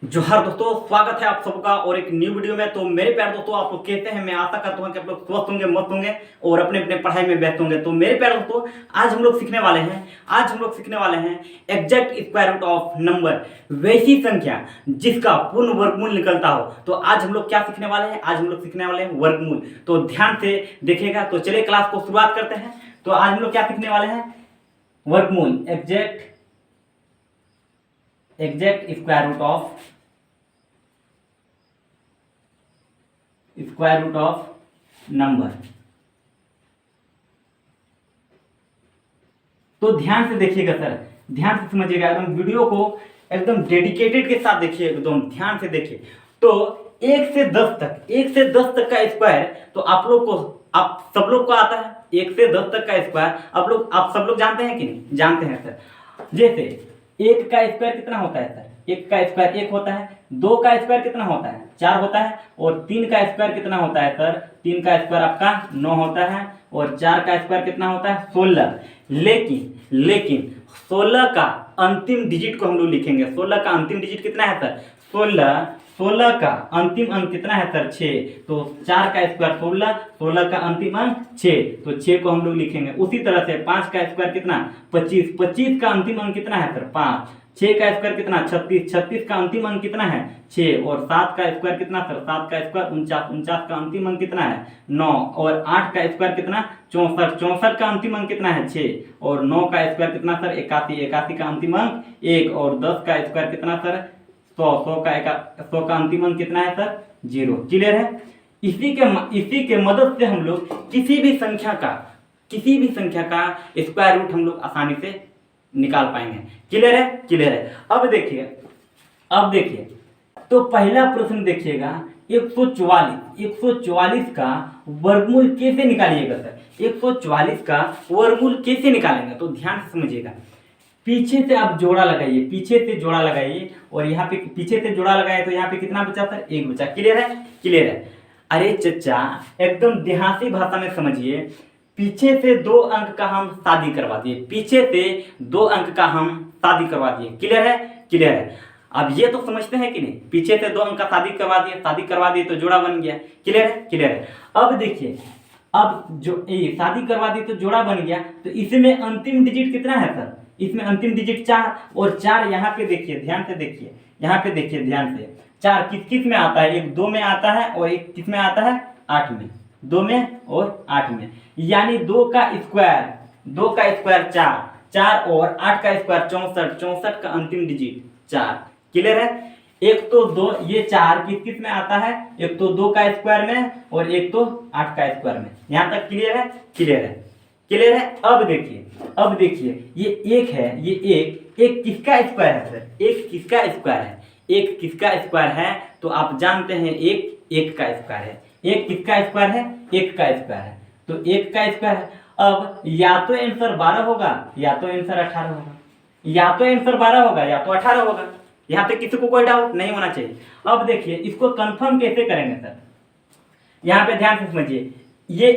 जोहार दोस्तों, स्वागत है आप सबका और एक न्यू वीडियो में। तो मेरे प्यारे दोस्तों, आप लोग कहते हैं, मैं आशा करता हूं कि आप लोग स्वस्थ होंगे, मस्त होंगे और अपने अपने पढ़ाई में व्यस्त होंगे। तो मेरे प्यारे दोस्तों, आज हम लोग सीखने वाले हैं exact square root of number, वैसी संख्या जिसका पूर्ण वर्गमूल निकलता हो। तो आज हम लोग क्या सीखने वाले हैं? आज हम लोग सीखने वाले हैं वर्गमूल। तो ध्यान से देखिएगा। तो चलिए क्लास को शुरुआत करते हैं। तो आज हम लोग क्या सीखने वाले हैं? वर्गमूल, exact square root of number. तो ध्यान से देखिएगा सर, ध्यान से समझिएगा, एकदम वीडियो को एकदम डेडिकेटेड के साथ देखिए, एकदम ध्यान से देखिए। तो 1 से 10 तक का स्क्वायर, तो आप सब लोग को आता है। 1 से 10 तक का स्क्वायर आप सब लोग जानते हैं कि नहीं? जानते हैं सर। जैसे 1 का स्क्वायर कितना होता है सर? 1 का स्क्वायर 1 होता है। 2 का स्क्वायर कितना होता है? 4 होता है। और 3 का स्क्वायर कितना होता है सर? 3 का स्क्वायर आपका 9 होता है। और 4 का स्क्वायर कितना होता है? 16। लेकिन 16 का अंतिम डिजिट को हम लोग लिखेंगे। 16 का अंतिम डिजिट कितना है सर? 16 का अंतिम अंक कितना है सर? 6। तो 4 का स्क्वायर 16 का अंतिम अंक 6, तो 6 को हम लोग लिखेंगे। उसी तरह से 5 का स्क्वायर कितना? 25 का अंतिम अंक कितना है सर? 5। 6 का स्क्वायर कितना? 36 का अंतिम अंक कितना है? 6। और 7 का स्क्वायर कितना सर? 7 का स्क्वायर 49 का अंतिम अंक कितना है? 9। और 8 का स्क्वायर कितना? 64 का अंतिम अंक कितना है? 6। और 9 का स्क्वायर कितना सर? 81 का अंतिम अंक 1। और 10 का स्क्वायर कितना सर? 100 का अंतिम अंक कितना है सर? 0। क्लियर है? इसी के मदद से हम लोग किसी भी संख्या का स्क्वायर रूट हम लोग आसानी से निकाल पाएंगे। क्लियर है? क्लियर है। अब देखिए, तो पहला प्रश्न देखिएगा। 144 का वर्गमूल कैसे निकालिएगा सर? 144 का वर्गमूल कैसे निकालेंगे? तो ध्यान से समझिएगा। पीछे से आप जोड़ा लगाइए, और यहाँ पे पीछे से जोड़ा लगाए तो यहाँ पे कितना बचा सर? 1 बचा। क्लियर है? क्लियर है। अरे चचा, एकदम देहाती भाषा में समझिए। पीछे से 2 अंक का हम शादी करवा दिए। क्लियर है? क्लियर है। अब ये तो समझते हैं कि नहीं? पीछे से 2 अंक का शादी करवा दिए तो जोड़ा बन गया। क्लियर है? क्लियर है। अब देखिए, अब जो शादी करवा दी तो जोड़ा बन गया। तो इसमें अंतिम डिजिट कितना है सर? इसमें अंतिम डिजिट 4। और 4 यहाँ पे देखिए, ध्यान से देखिए, यहाँ पे देखिए ध्यान से। 4 किस में आता है? एक 2 में आता है और एक किस में आता है? 8 में। 2 में और 8 में, यानी 2 का स्क्वायर 4 और 8 का स्क्वायर 64 का अंतिम डिजिट 4। क्लियर है? एक तो 2, ये 4 किस में आता है? एक तो 2 का स्क्वायर में और एक तो 8 का स्क्वायर में। यहां तक क्लियर है? क्लियर है। अब देखिए, ये 1 है, ये एक किसका स्क्वायर है सर? एक किसका स्क्वायर है? तो आप जानते हैं एक का स्क्वायर है। एक किसका स्क्वायर है? एक का स्क्वायर है। तो एक का स्क्वायर है। अब या तो आंसर 12 होगा या तो आंसर 18 होगा, या तो आंसर 12 होगा या तो 18 होगा। यहाँ पे किसी को कोई डाउट नहीं होना चाहिए। अब देखिए, इसको कंफर्म कैसे करेंगे सर? यहाँ पे ध्यान से समझिए। ये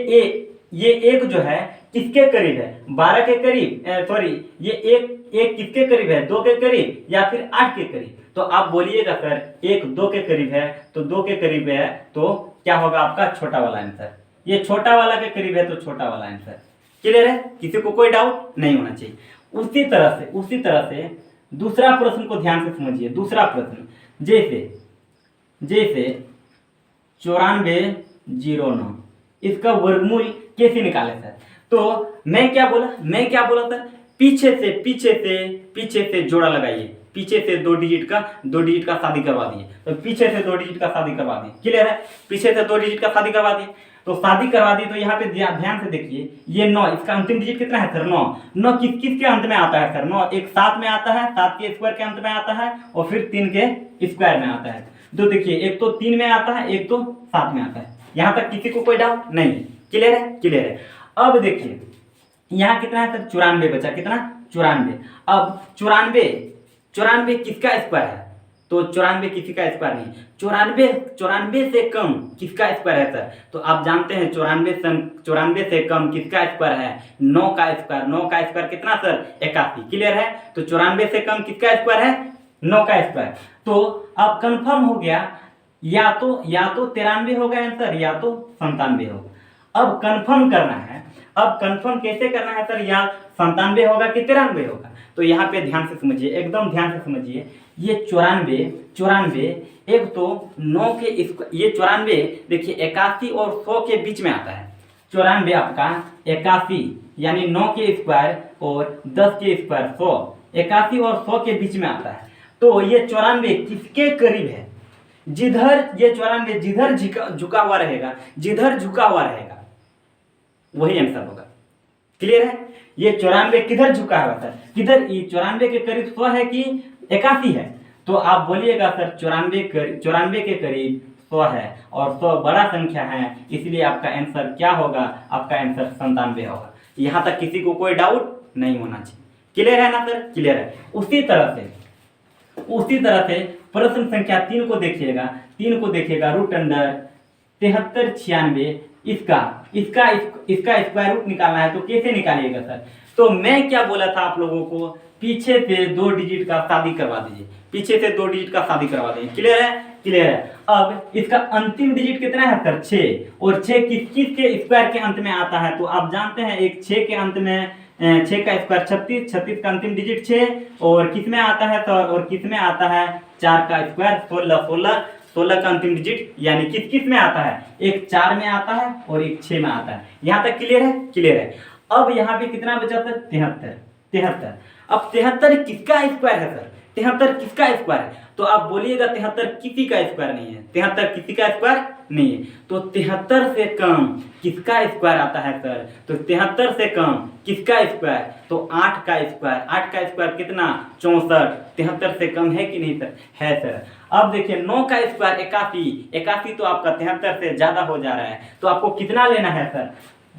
एक जो है किसके करीब है? 12 के करीब, सॉरी, ये एक किसके करीब है? 2 के करीब या फिर 8 के करीब? तो आप बोलिएगा सर, एक 2 के करीब है, तो 2 के करीब है तो क्या होगा आपका? छोटा वाला आंसर। ये छोटा वाला के करीब है तो छोटा वाला आंसर। क्लियर है? किसी को कोई डाउट नहीं होना चाहिए। उसी तरह से दूसरा प्रश्न को ध्यान से समझिए। दूसरा प्रश्न, जैसे 9409, इसका वर्गमूल कैसे निकाले सर? तो मैं क्या बोला सर? पीछे से जोड़ा लगाइए। पीछे से 2 डिजिट का शादी करवा दिए। तो पीछे से 2 डिजिट का शादी करवा दिए। क्लियर है? पीछे से 2 डिजिट का शादी करवा दिए। तो शादी करवा दी, तो यहाँ पे ध्यान से देखिए, ये 9, इसका अंतिम डिजिट कितना है सर? 9 किस के अंत में आता है सर? 9 एक 7 में आता है, 7 के स्क्वायर के अंत में आता है और फिर 3 के स्क्वायर में आता है। तो देखिए, एक तो 3 में आता है, एक तो 7 में आता है। यहाँ तक किसी को कोई डाउट नहीं? क्लियर है? क्लियर है। अब देखिए, यहाँ कितना है सर? 94 बचा। कितना? 94। अब 94 किसका स्क्वायर है? तो 94 किसी का स्क्वायर नहीं। 94 से कम किसका स्क्वायर है सर? तो आप जानते हैं 94 से कम किसका स्क्वायर है? 9 का स्क्वायर। 9 का स्क्वायर कितना सर? 81। क्लियर है? तो 94 से कम किसका स्क्वायर है? 9 का स्क्वायर। तो अब कंफर्म हो गया, या तो 93 होगा आंसर, या तो 97 होगा। अब कंफर्म करना है, अब कंफर्म कैसे करना है सर, या 97 होगा कि 93 होगा। तो यहाँ पे ध्यान से समझिए, एकदम ध्यान से समझिए। ये 94 एक तो 9 के ये 94 देखिए 81 और 100 के बीच में आता है। 94 आपका 81 यानी 9 के स्क्वायर और 10 के स्क्वायर 100, 81 और 100 के बीच में आता है। तो ये 94 किसके करीब है, जिधर ये 94 जिधर झुका हुआ रहेगा, जिधर झुका हुआ रहेगा वही आंसर होगा। क्लियर है? ये 94 किधर झुका हुआ सर, किधर, ये 94 के करीब 100 है कि 81 है? तो आप बोलिएगा सर 94 के करीब 100 है और 100 बड़ा संख्या है, इसलिए आपका आंसर क्या होगा, आपका आंसर 97 होगा। यहां तक किसी को कोई डाउट नहीं होना चाहिए। क्लियर है ना सर? क्लियर है। उसी तरह से प्रश्न संख्या 3 को देखिएगा, रूट अंडर 7396 इसका स्क्वायर रूट निकालना है। तो कैसे निकालिएगा सर? तो मैं क्या बोला था आप लोगों को, पीछे से 2 डिजिट का शादी करवा दीजिए, पीछे से 2 डिजिट का शादी करवा दीजिए। क्लियर है? क्लियर है। अब इसका अंतिम डिजिट कितना है सर? 6, और 6 किस के स्क्वायर के अंत में आता है? तो आप जानते हैं एक 6 के अंत में 6 का स्क्वायर 36, 36 का अंतिम डिजिट 6, और किस में आता है सर, और किस में आता है 4 का स्क्वायर 16, 16 का अंतिम डिजिट यानी किस में आता है, एक 4 में आता है और एक 6 में आता है। यहां तक क्लियर है? क्लियर है। अब यहाँ पे कितना बचा सर? 73। अब 73 किसका स्क्वायर है सर? 73 किसका स्क्वायर है? तो आप बोलिएगा 73 किसी का स्क्वायर नहीं है, 73 किसी का स्क्वायर नहीं है। तो 73 से कम किसका स्क्वायर आता है सर? तो 73 से कम किसका स्क्वायर? तो 8 का स्क्वायर। 8 का स्क्वायर कितना? 64। 73 से कम है कि नहीं सर? है सर। अब देखिए 9 का स्क्वायर 81 तो आपका 73 से ज्यादा हो जा रहा है। तो आपको कितना लेना है सर?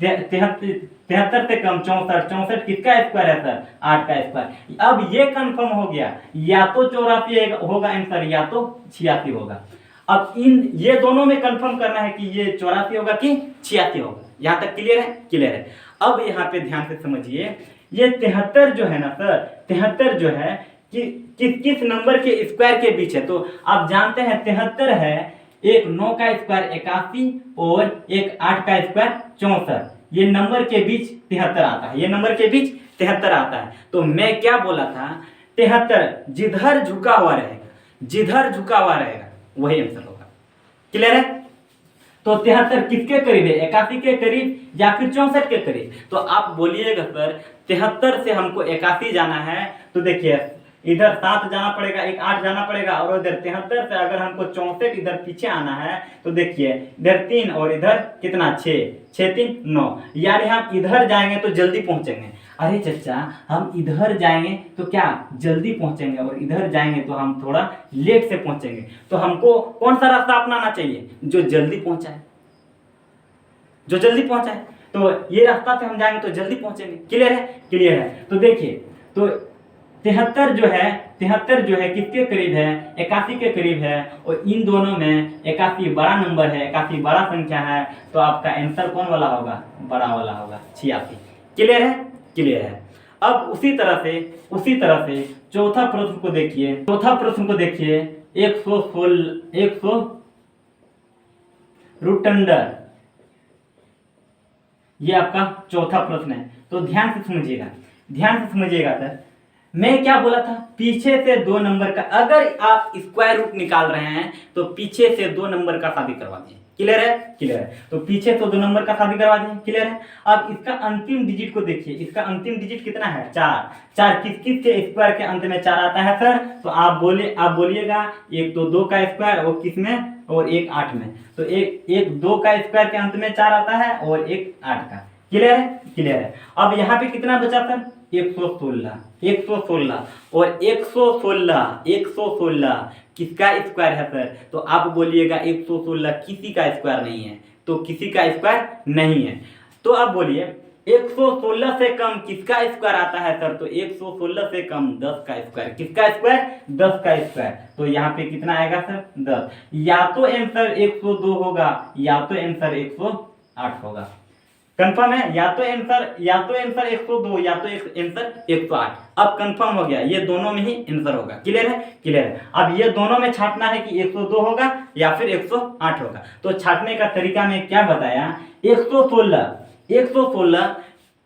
73 से कम 64 किसका स्क्वायर है सर? 8 का स्क्वायर। अब ये कंफर्म हो गया, या तो 84 होगा आंसर, या तो 86 होगा। अब इन ये दोनों में कंफर्म करना है कि ये 84 होगा कि 86 होगा। यहां तक क्लियर है? क्लियर है। अब यहाँ पे ध्यान से समझिए, ये 73 जो है ना सर, 73 जो है कि किस नंबर के स्क्वायर के बीच है? तो आप जानते हैं 73 है, एक 9 का स्क्वायर 81 और एक 8 का स्क्वायर 64, ये नंबर के बीच 73 आता है, ये नंबर के बीच 73 आता है। तो मैं क्या बोला था, 73 जिधर झुका हुआ रहेगा वही आंसर होगा। क्लियर है? तो 73 किसके करीब है? 81 के करीब या फिर 64 के करीब? तो आप बोलिएगा सर 73 से हमको 81 जाना है, तो देखिए इधर 7 जाना पड़ेगा, एक 8 जाना पड़ेगा, और इधर 73 से अगर हमको 64 इधर पीछे आना है, तो देखिए इधर 3 और इधर कितना 6, 6 3 9, यानी हम इधर जाएंगे तो जल्दी पहुंचेंगे। अरे चचा हम इधर जाएंगे तो क्या जल्दी पहुंचेंगे, और इधर जाएंगे तो हम थोड़ा लेट से पहुंचेंगे। तो हमको कौन सा रास्ता अपनाना चाहिए? जो जल्दी पहुंचाए, जो जल्दी पहुंचाए। तो ये रास्ता से हम जाएंगे तो जल्दी पहुंचेंगे। क्लियर है? क्लियर है। तो देखिए, तो 73 जो है किसके करीब है? 81 के करीब है, और इन दोनों में 81 बड़ा नंबर है, 81 बड़ा संख्या है, तो आपका आंसर कौन वाला होगा? बड़ा वाला होगा, 86। क्लियर है? क्लियर है। अब उसी तरह से चौथा प्रश्न को देखिए, 100 रूट अंडर, ये आपका चौथा प्रश्न है। तो ध्यान से समझिएगा सर, मैं क्या बोला था, पीछे से 2 नंबर का, अगर आप स्क्वायर रूट निकाल रहे हैं तो पीछे से 2 नंबर का शादी करवा दिए। क्लियर है? क्लियर है। तो पीछे से 2 नंबर का शादी करवा दिए। क्लियर है। अब इसका अंतिम डिजिट को देखिए, इसका अंतिम डिजिट कितना है? 4 किस के स्क्वायर के अंत में 4 आता है सर? तो आप बोलिएगा एक तो 2 का स्क्वायर और किस में, और एक 8 में। तो एक 2 का स्क्वायर के अंत में 4 आता है और एक 8 का। क्लियर है? क्लियर है। अब यहाँ पे कितना बचा सर? 116 और 116 किसका स्क्वायर है सर? तो आप बोलिएगा 116 किसी का स्क्वायर नहीं है, तो किसी का स्क्वायर नहीं है। तो आप बोलिए 116 से कम किसका स्क्वायर आता है सर? तो 116 से कम 10 का स्क्वायर। किसका स्क्वायर? 10 का स्क्वायर। तो यहाँ पे कितना आएगा सर? 10। या तो आंसर 102 होगा, या तो आंसर 108 होगा। कंफर्म है, या तो आंसर 102 या तो आंसर 108। अब कंफर्म हो गया, ये दोनों में ही आंसर होगा। क्लियर है, क्लियर है। अब ये दोनों में छांटना है कि 102 होगा या फिर 108 होगा। तो छांटने का तरीका में क्या बताया, 116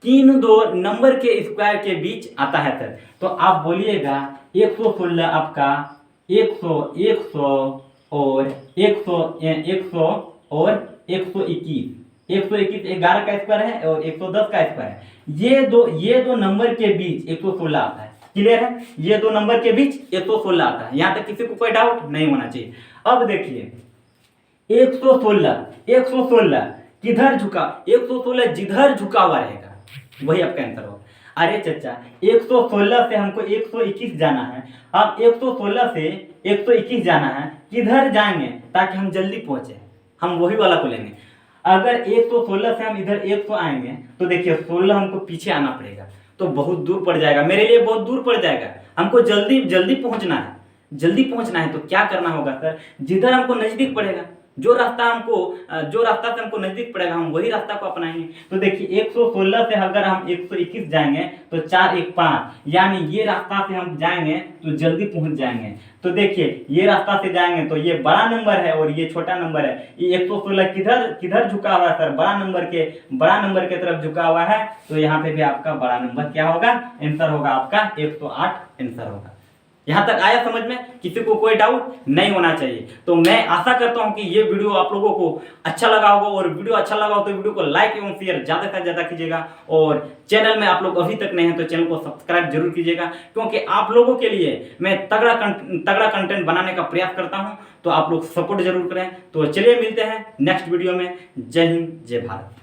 तीन दो नंबर के स्क्वायर के बीच आता है सर। तो आप बोलिएगा 116 आपका 100 और 100 और 121 11 का स्क्वायर है और 110 का स्क्वायर है। ये दो नंबर के बीच 116 आता है। क्लियर है, ये दो नंबर के बीच 116 आता है। यहां तक किसी को कोई डाउट नहीं होना चाहिए। अब देखिए 116 किधर झुका, 116 जिधर झुका हुआ रहेगा वही आपका आंसर होगा। अरे चचा 116 से हमको 121 जाना है, अब 116 से 121 जाना है, किधर जाएंगे ताकि हम जल्दी पहुंचे, हम वही वाला को लेंगे। अगर 116 से हम इधर 100 आएंगे तो देखिए 16 हमको पीछे आना पड़ेगा, तो बहुत दूर पड़ जाएगा, मेरे लिए बहुत दूर पड़ जाएगा। हमको जल्दी पहुंचना है, तो क्या करना होगा सर, जिधर हमको नजदीक पड़ेगा, जो रास्ता से हमको नजदीक पड़ेगा हम वही रास्ता को अपनाएंगे। तो देखिए 116 से अगर हम 121 जाएंगे तो 4 1 5, यानी ये रास्ता से हम जाएंगे तो जल्दी पहुंच जाएंगे। तो देखिए ये रास्ता से जाएंगे तो ये बड़ा नंबर है और ये छोटा नंबर है। ये 116 किधर झुका हुआ है सर, बड़ा नंबर के तरफ झुका हुआ है। तो यहाँ पे भी आपका बड़ा नंबर क्या होगा, आंसर होगा आपका 108 आंसर होगा। यहां तक आया समझ में, किसी को कोई डाउट नहीं होना चाहिए। तो मैं आशा करता हूं कि ये वीडियो आप लोगों को अच्छा लगा होगा, और वीडियो अच्छा लगा हो तो वीडियो को लाइक एवं शेयर ज्यादा से ज्यादा कीजिएगा। और चैनल में आप लोग अभी तक नहीं है तो चैनल को सब्सक्राइब जरूर कीजिएगा, क्योंकि आप लोगों के लिए मैं तगड़ा कंटेंट बनाने का प्रयास करता हूं। तो आप लोग सपोर्ट जरूर करें। तो चलिए मिलते हैं नेक्स्ट वीडियो में। जय हिंद, जय भारत।